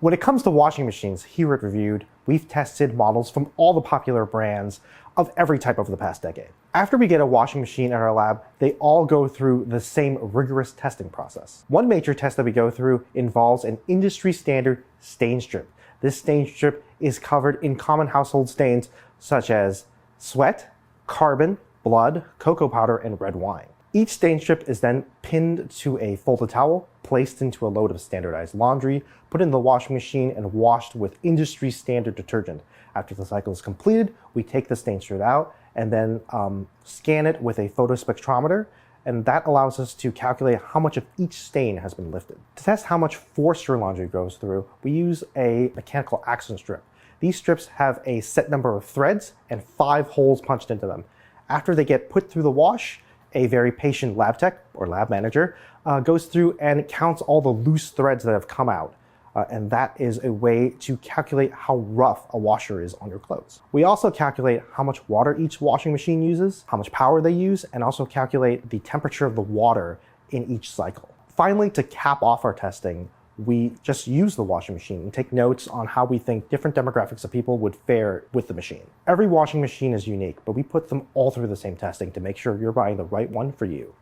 When it comes to washing machines here at Reviewed, we've tested models from all the popular brands of every type over the past decade. After we get a washing machine in our lab, they all go through the same rigorous testing process. One major test that we go through involves an industry standard stain strip. This stain strip is covered in common household stains such as sweat, carbon, blood, cocoa powder, and red wine. Each stain strip is then pinned to a folded towel, placed into a load of standardized laundry, put in the washing machine, and washed with industry standard detergent. After the cycle is completed, we take the stain strip out and then scan it with a photospectrometer, and that allows us to calculate how much of each stain has been lifted. To test how much force your laundry goes through, we use a mechanical accent strip. These strips have a set number of threads and 5 holes punched into them. After they get put through the wash, a very patient lab tech or lab manager goes through and counts all the loose threads that have come out. And that is a way to calculate how rough a washer is on your clothes. We also calculate how much water each washing machine uses, how much power they use, and also calculate the temperature of the water in each cycle. Finally, to cap off our testing, we just use the washing machine and take notes on how we think different demographics of people would fare with the machine. Every washing machine is unique, but we put them all through the same testing to make sure you're buying the right one for you.